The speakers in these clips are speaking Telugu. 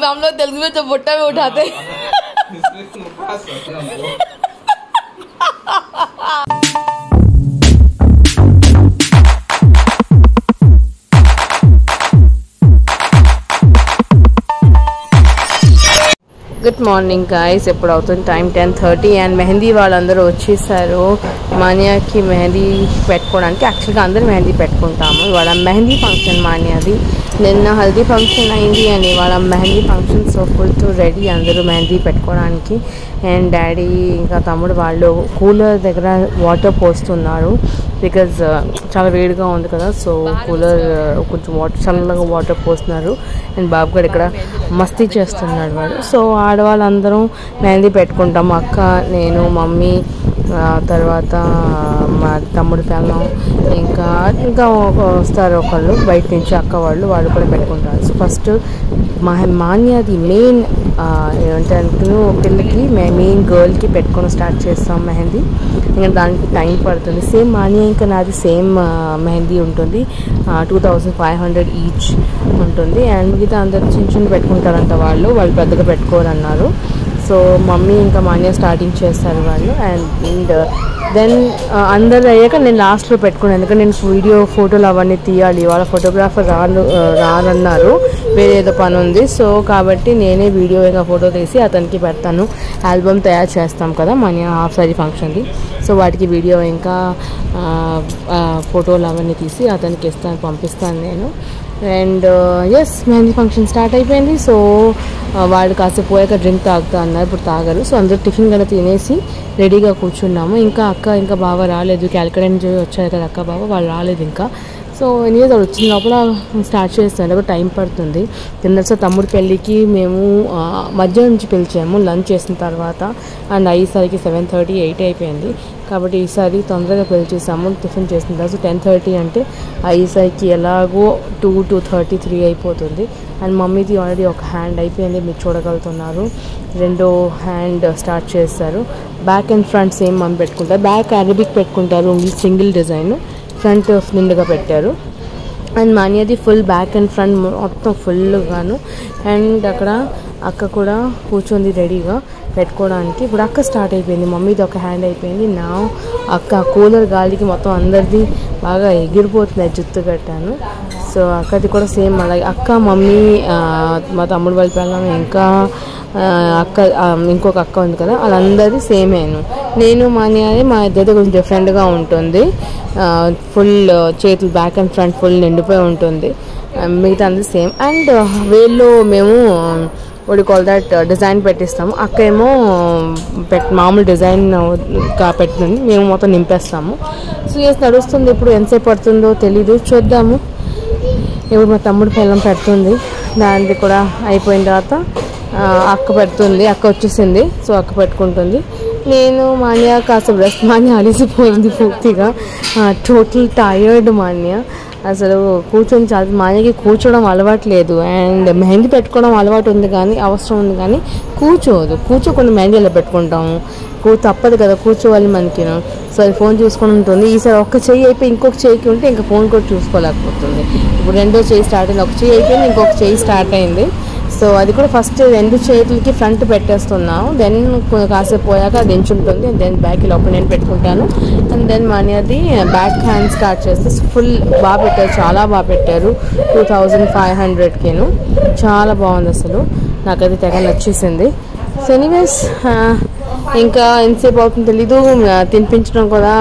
हम लोग तेलुगु में जब बुट्टा में उठाते గుడ్ మార్నింగ్ గాయస్. ఎప్పుడు అవుతుంది టైం 10:30 అండ్ మెహందీ వాళ్ళందరూ వచ్చేసారు మాన్యాకి మెహందీ పెట్టుకోవడానికి. యాక్చువల్గా అందరూ మెహందీ పెట్టుకుంటాము. ఇవాళ మెహందీ ఫంక్షన్ మాన్యాది. నిన్న హల్దీ ఫంక్షన్ అయింది అని ఇవాళ mehndi function. So full to ready అందరూ మెహందీ పెట్టుకోవడానికి. అండ్ డాడీ ఇంకా తమ్ముడు వాళ్ళు కూలర్ దగ్గర వాటర్ పోస్తున్నారు. బికాజ్ చాలా వేడిగా ఉంది కదా, సో కూలర్ కొంచెం చల్లగా వాటర్ పోస్తున్నారు. అండ్ బాబు గారు ఇక్కడ మస్తీ చేస్తున్నాడు వాడు. సో ఆడవాళ్ళందరూ మెహందీ పెట్టుకుంటాము. అక్క, నేను, మమ్మీ, తర్వాత మా తమ్ముడి పిల్లం, ఇంకా వస్తారు ఒకళ్ళు బయట నుంచి అక్క వాళ్ళు కూడా పెట్టుకుంటారు. సో ఫస్ట్ మాన్యాది మెయిన్ ఏమంటే పిల్లకి మెయిన్ గర్ల్కి పెట్టుకొని స్టార్ట్ చేస్తాం మెహందీ. ఇంకా దానికి టైం పడుతుంది. సేమ్ మాన్యా ఇంకా నాది సేమ్ మెహందీ ఉంటుంది. 2500 ఈచ్ ఉంటుంది. అండ్ మిగతా అందరు చిన్న పెట్టుకుంటారంట వాళ్ళు పెద్దగా పెట్టుకోరన్నారు. సో మమ్మీ ఇంకా మాన్యా స్టార్టింగ్ చేస్తారు వాళ్ళు. అండ్ దెన్ అందరు అయ్యాక నేను లాస్ట్లో పెట్టుకున్నాను. ఎందుకంటే నేను ఫోటోలు అవన్నీ తీయాలి. వాళ్ళ ఫోటోగ్రాఫర్ రారన్నారు, వేరే ఏదో పని ఉంది. సో కాబట్టి నేనే వీడియో ఇంకా ఫోటో తీసి అతనికి పెడతాను. ఆల్బమ్ తయారు చేస్తాం కదా మాన్యా హాఫ్ సారీ ఫంక్షన్ది. సో వాటికి వీడియో ఇంకా ఫోటోలు అవన్నీ తీసి అతనికి పంపిస్తాను నేను. And yes, mehndi function start అయిపోయింది. సో వాళ్ళు కాసేపు పోయాక డ్రింక్ తాగుతా అన్నారు. ఇప్పుడు తాగరు. సో అందరూ టిఫిన్ కూడా తినేసి రెడీగా కూర్చున్నాము. ఇంకా బావ రాలేదు. క్యాలికట్ నుంచి వచ్చారు కదా అక్క బావ, వాళ్ళు రాలేదు ఇంకా. సో ఎనీవేస్ వాళ్ళు వచ్చిన లోపల స్టార్ట్ చేస్తాను. అప్పుడు టైం పడుతుంది. కింద తమ్ముడి పెళ్ళికి మేము మధ్యాహ్నం నుంచి పిలిచాము లంచ్ చేసిన తర్వాత. అండ్ అయ్యేసరికి 7:30, 8 అయిపోయింది. కాబట్టి ఈసారి తొందరగా పిలిచేసాము టిఫిన్ చేసిన తర్వాత. 10:30 అంటే అయ్యేసరికి ఎలాగో 2, 2:30, 3 అయిపోతుంది. అండ్ మమ్మీది ఆల్రెడీ ఒక హ్యాండ్ అయిపోయింది, మీరు చూడగలుగుతున్నారు. రెండో హ్యాండ్ స్టార్ట్ చేస్తారు. Back and front same mummy పెట్టుకుంటారు. బ్యాక్ అరబిక్ పెట్టుకుంటారు, ఓన్లీ సింగిల్ డిజైన్. ఫ్రంట్ నిండుగా పెట్టారు. అండ్ మాన్యాది ఫుల్ బ్యాక్ అండ్ ఫ్రంట్ మొత్తం ఫుల్గాను. అండ్ అక్కడ అక్క కూడా కూర్చొంది రెడీగా పెట్టుకోవడానికి. ఇప్పుడు అక్క స్టార్ట్ అయిపోయింది. మమ్మీది ఒక హ్యాండ్ అయిపోయింది. నా అక్క కూలర్ గాలికి మొత్తం అందరిది బాగా ఎగిరిపోతుంది జుత్తు కట్టాను. సో అక్కది కూడా సేమ్ అలాగే. అక్క, మమ్మీ, మా తమ్ముడు వాళ్ళ పిల్లలు, ఇంకా అక్క, ఇంకొక అక్క ఉంది కదా, వాళ్ళందరిది సేమేను. నేను మాన్యాది మా ఇద్దరిది కొంచెం డిఫరెంట్గా ఉంటుంది. ఫుల్ చేతులు బ్యాక్ అండ్ ఫ్రంట్ ఫుల్ నిండిపోయి ఉంటుంది. మిగతా అందరి సేమ్. అండ్ వేళ్ళు మేము కాల్ దట్ డిజైన్ పెట్టిస్తాము. అక్క ఏమో మామూలు డిజైన్ పెట్టింది, మేము మొత్తం నింపేస్తాము. సో నడుస్తుంది. ఇప్పుడు ఎంతసేపు పడుతుందో తెలీదు, చూద్దాము. ఇప్పుడు మా తమ్ముడు పిల్లం పెడుతుంది. దానిది కూడా అయిపోయిన తర్వాత అక్క పెడుతుంది. అక్క వచ్చేసింది. సో అక్క పెట్టుకుంటుంది. నేను మాన్యా కాసేపు రెస్ట్. మాన్యా అలిసిపోయింది పూర్తిగా, టోటల్ టైర్డ్ మాన్యా. అసలు కూర్చొని చాలా మాన్యకి కూర్చోవడం అలవాటు లేదు. అండ్ మెహందీ పెట్టుకోవడం అలవాటు ఉంది కానీ, అవసరం ఉంది కానీ కూర్చోకుండా మెహందీ ఎలా పెట్టుకుంటాము. తప్పదు కదా, కూర్చోవాలి మనకి. సో అది ఫోన్ చూసుకొని ఉంటుంది. ఈసారి ఒక్క చెయ్యి అయిపోయి ఇంకొక చెయ్యికి ఉంటే ఇంకా ఫోన్ కూడా చూసుకోలేకపోతుంది. ఇప్పుడు రెండో చెయ్యి స్టార్ట్ అయింది. ఒక చెయ్యి అయిపోయింది, ఇంకొక చెయ్యి స్టార్ట్ అయింది. సో అది కూడా ఫస్ట్ 2 చేతులకి ఫ్రంట్ పెట్టేస్తున్నాము. దెన్ కాసేపు పోయాక అది ఎంచుంటుంది. దెన్ బ్యాక్ లోపల నేను పెట్టుకుంటాను. అండ్ దెన్ మాన్యాది బ్యాక్ హ్యాండ్ స్టార్ట్ చేస్తే ఫుల్ బాగా పెట్టారు, చాలా బాగా పెట్టారు. 2500కిను చాలా బాగుంది. అసలు నాకైతే తెగ నచ్చేసింది. సో ఎనీవేస్ ఇంకా ఎంతసేపు అవుతుందో తెలీదు. తినిపించడం కూడా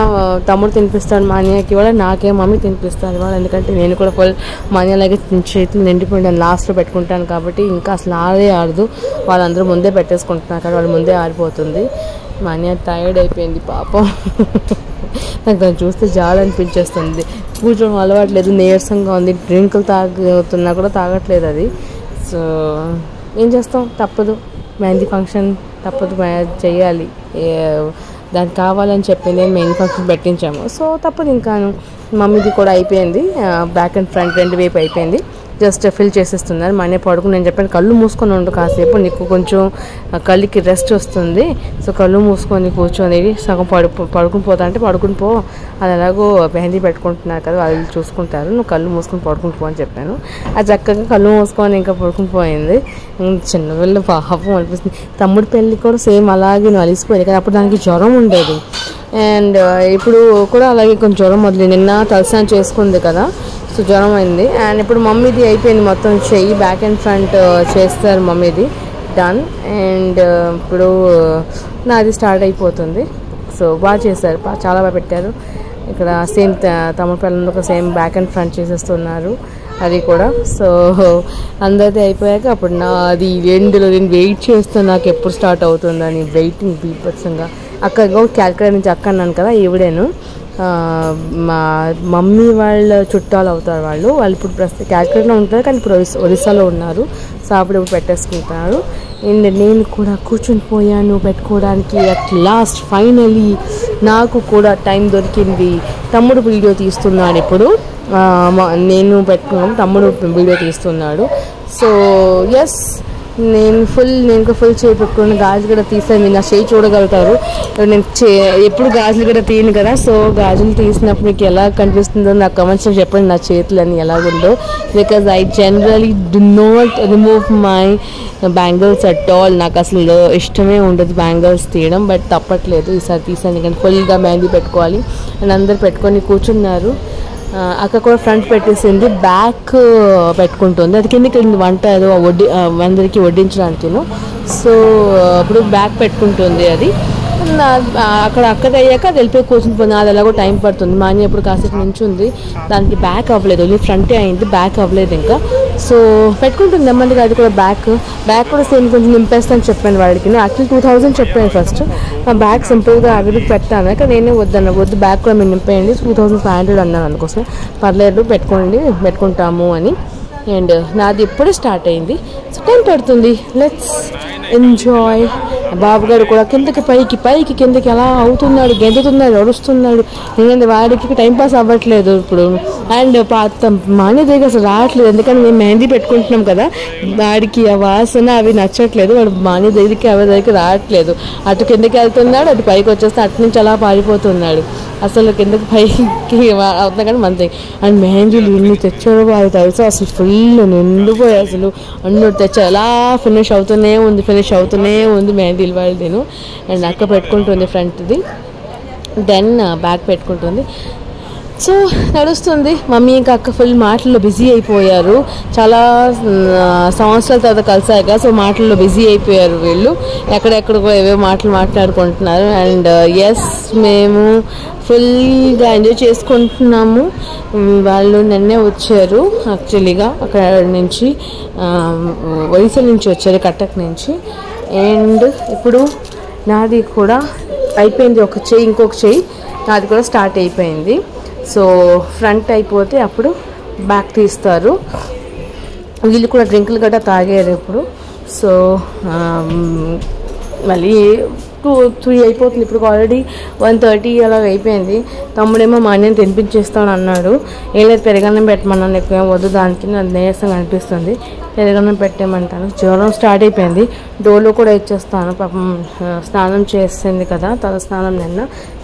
తమ్ముడు తినిపిస్తాడు మాన్యాకి, కూడా నాకే మమ్మీ తినిపిస్తాను ఇవాళ. ఎందుకంటే నేను కూడా ఫుల్ మాన్యాలాగే చేతులు నిండిపోయి లాస్ట్లో పెట్టుకుంటాను కాబట్టి ఇంకా అసలు ఆడదు. వాళ్ళందరూ ముందే పెట్టేసుకుంటున్నారు కదా, వాళ్ళు ముందే ఆరిపోతుంది. మాన్యా టైర్డ్ అయిపోయింది పాపం. నాకు దాన్ని చూస్తే జాలి అనిపించేస్తుంది. కూర్చోవడం అలవాట్లేదు, నీరసంగా ఉంది. డ్రింకులు తాగుతున్నా కూడా తాగట్లేదు అది. సో ఏం చేస్తాం, తప్పదు. మెహందీ ఫంక్షన్ తప్పదు, చేయాలి. దానికి కావాలని చెప్పి నేను మెయిన్ ఫంక్షన్ పెట్టించాము. సో తప్పదు. ఇంకా మమ్మీది కూడా అయిపోయింది, బ్యాక్ అండ్ ఫ్రంట్ 2 వైపు అయిపోయింది. జస్ట్ ఫిల్ చేసేస్తున్నారు. మా అన్నయ్య పడుకుని నేను చెప్పాను కళ్ళు మూసుకొని ఉండు కాసేపు, నీకు కొంచెం కళ్ళకి రెస్ట్ వస్తుంది, సో కళ్ళు మూసుకొని కూర్చొని సగం పడుకుని పోతా అంటే పడుకుని పో, అది ఎలాగో మెహందీ పెట్టుకుంటున్నారు కదా వాళ్ళు చూసుకుంటారు, నువ్వు కళ్ళు మూసుకొని పడుకుని పో అని చెప్పాను. అది చక్కగా కళ్ళు మూసుకొని ఇంకా పడుకుని పోయింది. చిన్నపిల్ల పాపం అనిపిస్తుంది. తమ్ముడి పెళ్ళి కూడా సేమ్ అలాగే నువ్వు అలిసిపోయింది కదా, అప్పుడు దానికి జ్వరం ఉండేది అండ్ ఇప్పుడు కూడా అలాగే కొంచెం జ్వరం మొదలైంది. నిన్న తలస్నానం చేసుకుంది కదా, సో జ్వరం అయింది. అండ్ ఇప్పుడు మమ్మీది అయిపోయింది మొత్తం, చెయ్యి బ్యాక్ అండ్ ఫ్రంట్ చేస్తారు మమ్మీది డన్. అండ్ ఇప్పుడు నాది స్టార్ట్ అయిపోతుంది. సో బాగా చేశారు, చాలా బాగా పెట్టారు. ఇక్కడ సేమ్ తమ్ముడు పిల్లలు సేమ్ బ్యాక్ అండ్ ఫ్రంట్ చేసేస్తున్నారు అది కూడా. సో అందరిది అయిపోయాక అప్పుడు నాది ఎండ్లో నేను వెయిట్ చేస్తాను నాకు ఎప్పుడు స్టార్ట్ అవుతుందని, వెయిటింగ్ బీభత్సంగా. అక్కడ క్యాల్కులేట్ నుంచి అక్క అన్నాను కదా, ఈవిడేను మా మమ్మీ వాళ్ళ చుట్టాలు అవుతారు వాళ్ళు ఇప్పుడు ప్రస్తుతం క్యాల్కులేట్లో ఉంటారు కానీ ఇప్పుడు ఒరిస్సాలో ఉన్నారు. సో అప్పుడు పెట్టేసుకుంటున్నారు. అండ్ నేను కూడా కూర్చుని పోయాను పెట్టుకోవడానికి. అట్ లాస్ట్ ఫైనలీ నాకు కూడా టైం దొరికింది. తమ్ముడు వీడియో తీస్తున్నాడు ఇప్పుడు, నేను పెట్టుకున్నాను, తమ్ముడు వీడియో తీస్తున్నాడు. సో ఎస్ నేను ఫుల్ చేయి పెట్టుకుని గాజులు కూడా తీసాను. మీరు నా చేయి చూడగలుగుతారు, నేను ఎప్పుడు గాజులు కూడా తీయను కదా. సో గాజులు తీసినప్పుడు మీకు ఎలా కనిపిస్తుందో నాకు కమెంట్స్లో చెప్పండి, నా చేతులు అని ఎలాగుందో. Because I generally do not remove my bangles at all. నాకు అసలు ఇష్టమే ఉండదు బ్యాంగిల్స్ తీయడం, బట్ తప్పట్లేదు ఈసారి తీసాను కానీ ఫుల్గా మెహందీ పెట్టుకోవాలి అని అందరు పెట్టుకొని కూర్చున్నారు. అక్క కూడా ఫ్రంట్ పెట్టేసింది, బ్యాక్ పెట్టుకుంటుంది. అది కిందకి వంట ఏదో అందరికి వడ్డించడానికి. సో అప్పుడు బ్యాక్ పెట్టుకుంటుంది. అది అక్కడ అక్కది అయ్యాక అది వెళ్ళిపోయి కూర్చుని పోయింది. అది ఎలాగో టైం పడుతుంది. మా అన్న ఎప్పుడు కాసేపు నుంచి ఉంది, దానికి బ్యాక్ అవ్వలేదు, ఓన్లీ ఫ్రంటే అయింది, బ్యాక్ అవ్వలేదు ఇంకా. సో పెట్టుకుంటుంది నెమ్మదిగా. అది కూడా బ్యాక్ కూడా సేమ్ కొంచెం నింపేస్తాను చెప్పాను వాడికి. నేను యాక్చువల్లీ 2000 చెప్పాను ఫస్ట్, బ్యాక్ సింపుల్గా అవి పెడతాను కానీ నేనే వద్దు బ్యాక్ కూడా మీరు నింపేయండి, 2500 అన్నాను. అందుకోసం పర్లేదు పెట్టుకుంటాము అని. అండ్ నాది ఇప్పుడే స్టార్ట్ అయింది, సో టైం పడుతుంది, లెట్స్ ఎంజాయ్. బాబు గారు కూడా పైకి కిందకి ఎలా అవుతున్నాడు, గెంతుతున్నాడు, అరుస్తున్నాడు. ఎందుకంటే వాడికి టైంపాస్ అవ్వట్లేదు ఇప్పుడు. అండ్ మానే దగ్గర అసలు రావట్లేదు, ఎందుకంటే మేము మెహందీ పెట్టుకుంటున్నాం కదా, వాడికి ఆ వాసన అవి నచ్చట్లేదు. వాడు మానే దగ్గరికి అవి దగ్గరికి రావట్లేదు. అటు కిందకి వెళ్తున్నాడు, అటు పైకి వచ్చేస్తే అటు నుంచి అలా పారిపోతున్నాడు. అసలు కిందకి పైకి అవుతున్నా కానీ మంది. అండ్ మెహందీలు ఇన్ని తెచ్చారో వాళ్ళు తెలుసు, అసలు ఫుల్ నిండిపోయి అసలు అన్నీ తెచ్చారు. అలా ఫినిష్ అవుతూనే ఉంది మెహందీలు వాళ్ళు. నేను అండ్ అక్క పెట్టుకుంటుంది ఫ్రంట్ది, దెన్ బ్యాక్ పెట్టుకుంటుంది. సో నడుస్తుంది. మమ్మీ ఇంకా అక్క ఫుల్ మాటల్లో బిజీ అయిపోయారు. చాలా సంవత్సరాల తర్వాత కలిసాక, సో మాటల్లో బిజీ అయిపోయారు వీళ్ళు. ఎక్కడెక్కడికో ఏవో మాటలు మాట్లాడుకుంటున్నారు. అండ్ ఎస్ మేము ఫుల్గా ఎంజాయ్ చేసుకుంటున్నాము. వాళ్ళు నిన్నే వచ్చారు యాక్చువల్లీగా అక్కడ నుంచి, ఒరిస్సా నుంచి వచ్చారు, కటక్ నుంచి. అండ్ ఇప్పుడు నాది కూడా అయిపోయింది, ఒక చెయ్యి ఇంకొక చెయ్యి నాది కూడా స్టార్ట్ అయిపోయింది. సో ఫ్రంట్ అయిపోతే అప్పుడు బ్యాక్ తీస్తారు. వీళ్ళు కూడా డ్రింకులు గట్రా తాగారు ఇప్పుడు. సో మళ్ళీ 2-3 అయిపోతుంది. ఇప్పుడు ఆల్రెడీ 1:30 అలా అయిపోయింది. తమ్ముడేమో మా అన్నని తినిపించేస్తాను అన్నాడు. ఏం లేదు పెరగన్నం పెట్టమన్నాను, ఎక్కువ వద్దు దానికి నాకు నీరసంగా అనిపిస్తుంది, పెరగన్నం పెట్టేయమంటాను. జ్వరం స్టార్ట్ అయిపోయింది, డోలో కూడా ఇచ్చేస్తాను. పాపం స్నానం చేసింది కదా, తల స్నానం నిన్న,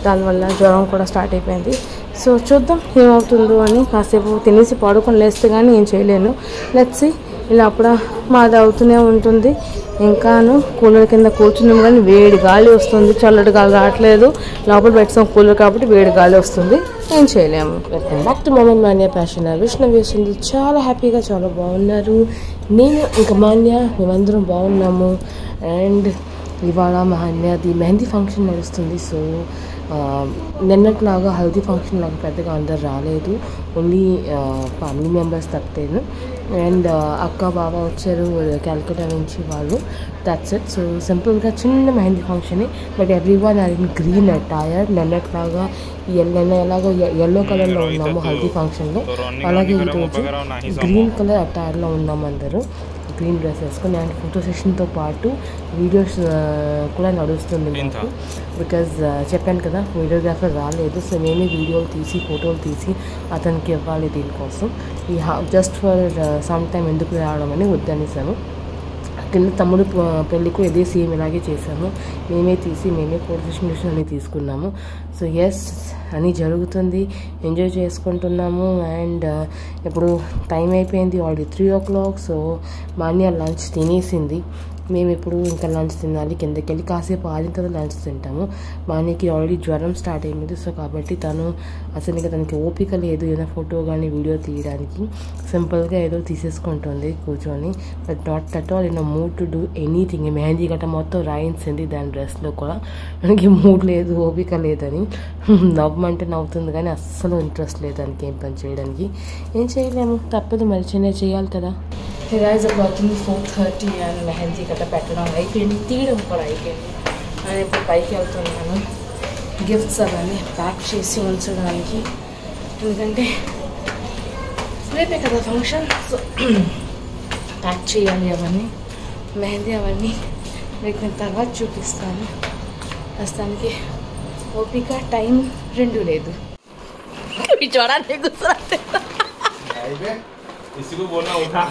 దానివల్ల జ్వరం కూడా స్టార్ట్ అయిపోయింది. సో చూద్దాం ఏమవుతుందో అని. కాసేపు తినేసి పడుకొని లేస్తే కానీ ఏం చేయలేను. లెట్స్ ఇలా అప్పుడు మాది అవుతూనే ఉంటుంది. ఇంకాను కూలర్ కింద కూర్చున్నాం కానీ వేడి గాలి వస్తుంది, చల్లటి గాలి రావట్లేదు. లోపల పెట్టాం కూలర్ కాబట్టి వేడి గాలి వస్తుంది, ఏం చేయలేము. Back to moment Manya fashion. Vishnu వేస్తుంది చాలా హ్యాపీగా, చాలా బాగున్నారు. నేను ఇంకా మాన్య మేమందరం బాగున్నాము. అండ్ ఇవాళ మా అన్యది మెహందీ ఫంక్షన్ నడుస్తుంది. సో నిన్నట్లాగా హల్దీ ఫంక్షన్ లాగా పెద్దగా అందరు రాలేదు, ఓన్లీ ఫ్యామిలీ మెంబర్స్ తప్పేను. అండ్ అక్క బావ వచ్చారు క్యాల్కటా నుంచి వాళ్ళు, దట్స్ ఇట్. సో సింపుల్గా చిన్న మెహందీ ఫంక్షనే, but every one are in green attire. నిన్నట్లాగా ఎలాగో ఎల్లో కలర్లో ఉన్నాము హల్దీ ఫంక్షన్లో, అలాగే ఈరోజు గ్రీన్ కలర్ అటైర్లో ఉన్నాము అందరూ. గ్రీన్ డ్రెస్ వేసుకొని అండ్ ఫోటో సెషన్తో పాటు వీడియోస్ కూడా నడుస్తుంది మాకు. బికాజ్ చెప్పాను కదా వీడియోగ్రాఫర్ రాలేదు, సో మేమే వీడియోలు తీసి ఫోటోలు తీసి అతనికి ఇవ్వాలి. దీనికోసం ఈ జస్ట్ ఫర్ సమ్ టైం ఎందుకు రావడం అని వద్దనేసాను. కింద తమ్ముడు పెళ్ళికి ఇదే సేమ్ ఇలాగే చేసాము, మేమే తీసి మేమే ఫోటో సెషన్ అన్నీ తీసుకున్నాము. సో ఎస్ అని జరుగుతుంది, ఎంజాయ్ చేసుకుంటున్నాము. అండ్ ఇప్పుడు టైం అయిపోయింది already 3 o'clock. So Manya lunch తినేసింది, మేము ఇప్పుడు ఇంకా లంచ్ తినాలి. కిందకి వెళ్ళి కాసేపు ఆడిన తర్వాత లంచ్ తింటాము. మాన్యకి ఆల్రెడీ జ్వరం స్టార్ట్ అయింది, సో కాబట్టి తను అసలు ఇంకా తనకి ఓపిక లేదు ఏదైనా ఫోటో కానీ వీడియో తీయడానికి. సింపుల్గా ఏదో తీసేసుకుంటుంది కూర్చొని, but not at all in a mood to do anything. Mehndi గట్ట మొత్తం రాయించింది దాని డ్రెస్లో కూడా. మనకి మూడ్ లేదు, ఓపిక లేదని నవ్వమంటే నవ్వుతుంది కానీ అస్సలు ఇంట్రెస్ట్ లేదు దానికి ఏం పని చేయడానికి. ఏం చేయలేము, తప్పదు, మరి చిన్న చేయాలి కదా. రైజ్ అవుతుంది 4:30 అండ్ మెహందీ గట్ట పెట్టడం అయిపోయింది, తీయడం కూడా అయిపోయింది. నేను ఇప్పుడు పైకి వెళ్తున్నాను గిఫ్ట్స్ అవన్నీ ప్యాక్ చేసి ఉంచడానికి, ఎందుకంటే రేపే కదా ఫంక్షన్. సో ప్యాక్ చేయాలి అవన్నీ, మెహందీ అవన్నీ రేపు నేను తర్వాత చూపిస్తాను. ప్రస్తుతానికి ఓపిక టైం రెండు లేదు. చూడాలి గుర్తు इसी को बोलना उठा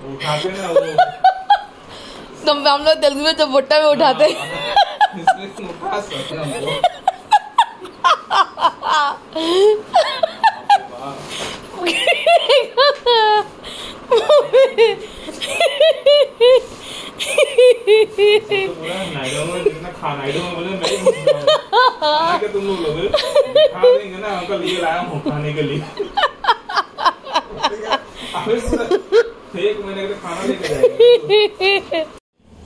उठाते ना वो तो हम लोग तेलुगु में जब बुट्टा में उठाते इसमें उठा सकते हैं बोले मैं तुम लोग खा देंगे ना अंकल ये लाया हूँ खाने के लिए एक महीने का खाना लेके जाएंगे.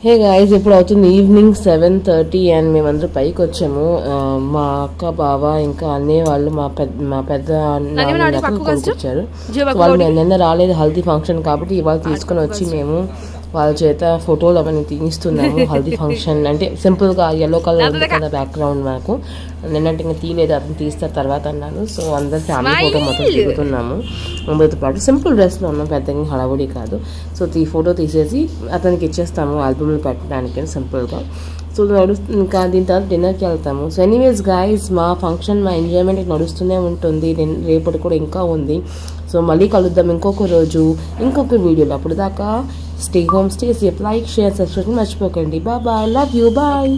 హే గాయ్స్, ఇప్పుడు అవుతుంది ఈవినింగ్ 7:30 అండ్ మేమందరూ పైకి వచ్చాము. మా అక్క బావ ఇంకా అన్నయ్య వాళ్ళు మా పెద్ద కొనుక్కొచ్చారు. వాళ్ళు నిన్న రాలేదు హల్దీ ఫంక్షన్ కాబట్టి ఇవాళ తీసుకొని వచ్చి మేము వాళ్ళ చేత ఫోటోలు అవన్నీ తీస్తున్నాము. హల్దీ ఫంక్షన్ అంటే సింపుల్గా ఎల్లో కలర్ ఉంది కదా బ్యాక్గ్రౌండ్, మాకు నిన్నటి ఇంకా తీయలేదు, అతను తీస్తారు తర్వాత అన్నాను. సో అందరు ఫ్యామిలీ ఫోటో మొత్తం దిగుతున్నాము. అందరితో పాటు సింపుల్ డ్రెస్లో ఉన్నాం, పెద్దగా హడావుడి కాదు. సో ఫోటో తీసేసి అతనికి ఇచ్చేస్తాము ఆల్బమ్లో పెట్టడానికి సింపుల్గా. సో ఇంకా దీని తర్వాత డిన్నర్కి వెళ్తాము. సో ఎనీవేస్ గాయ్స్, మా ఫంక్షన్ మా ఎంజాయ్మెంట్ నడుస్తూనే ఉంటుంది, రేపటి కూడా ఇంకా ఉంది. సో మళ్ళీ కలుద్దాం ఇంకొక రోజు ఇంకొక వీడియోలో. అప్పుడు దాకా stay home, stay safe, like, share, subscribe మర్చిపోకండి. Bye bye, love you, bye.